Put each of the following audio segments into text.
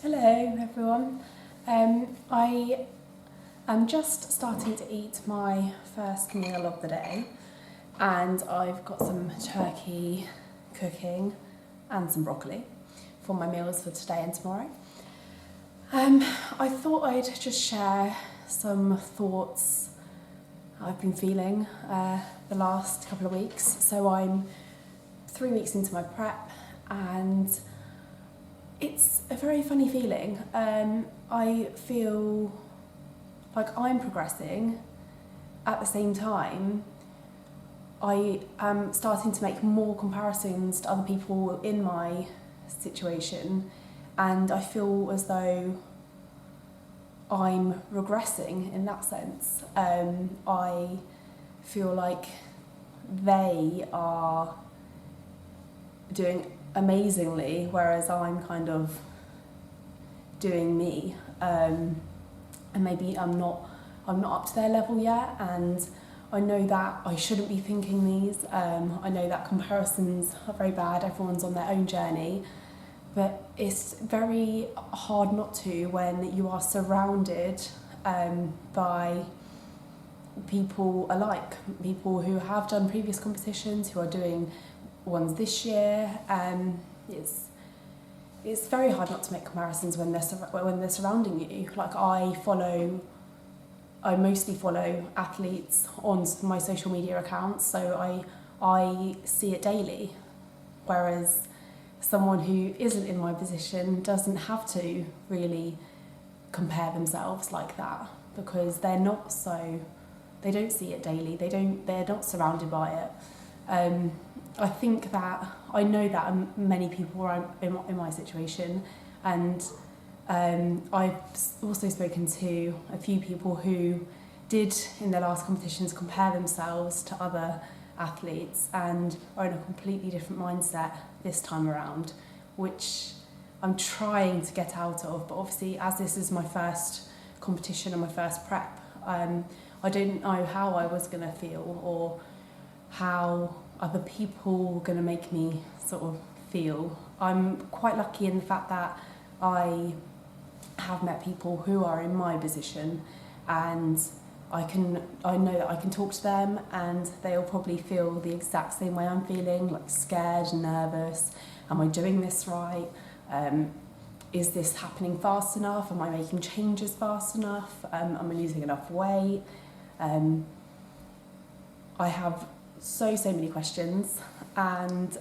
Hello everyone. I am just starting to eat my first meal of the day, and I've got some turkey cooking and some broccoli for my meals for today and tomorrow. I thought I'd just share some thoughts I've been feeling the last couple of weeks. So I'm 3 weeks into my prep, and it's a very funny feeling. I feel like I'm progressing. At the same time, I am starting to make more comparisons to other people in my situation, and I feel as though I'm regressing in that sense. I feel like they are doing amazingly, whereas I'm kind of doing me, and maybe I'm not up to their level yet, and I know that I shouldn't be thinking these. I know that comparisons are very bad, everyone's on their own journey, but it's very hard not to when you are surrounded by people alike, people who have done previous competitions, who are doing ones this year. It's very hard not to make comparisons when they're surrounding you. Like I mostly follow athletes on my social media accounts, so I see it daily, whereas someone who isn't in my position doesn't have to really compare themselves like that, because they don't see it daily, they're not surrounded by it. I think that I know that many people are in my situation, and I've also spoken to a few people who did in their last competitions compare themselves to other athletes and are in a completely different mindset this time around, which I'm trying to get out of. But obviously, as this is my first competition and my first prep, I didn't know how I was going to feel or how other people were going to make me sort of feel. I'm quite lucky in the fact that I have met people who are in my position, and I know that I can talk to them and they'll probably feel the exact same way I'm feeling, like scared, nervous. Am I doing this right? Is this happening fast enough? Am I making changes fast enough? Am I losing enough weight? I have so many questions, and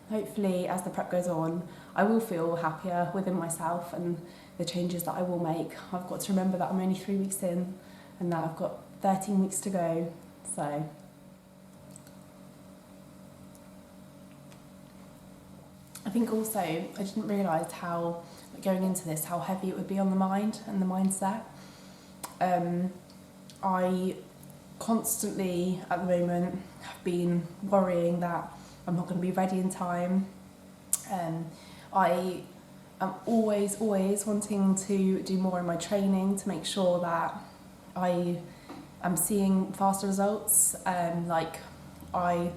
hopefully as the prep goes on I will feel happier within myself and the changes that I will make. I've got to remember that I'm only 3 weeks in and that I've got 13 weeks to go, so I think also I didn't realise how, going into this, how heavy it would be on the mind and the mindset. I constantly at the moment have been worrying that I'm not going to be ready in time. I am always wanting to do more in my training to make sure that I am seeing faster results. Like I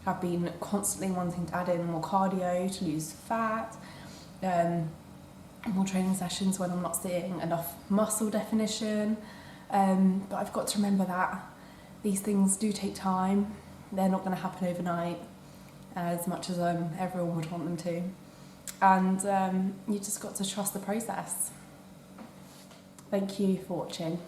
have been constantly wanting to add in more cardio to lose fat, more training sessions when I'm not seeing enough muscle definition. But I've got to remember that these things do take time. They're not going to happen overnight as much as everyone would want them to. And you just got to trust the process. Thank you for watching.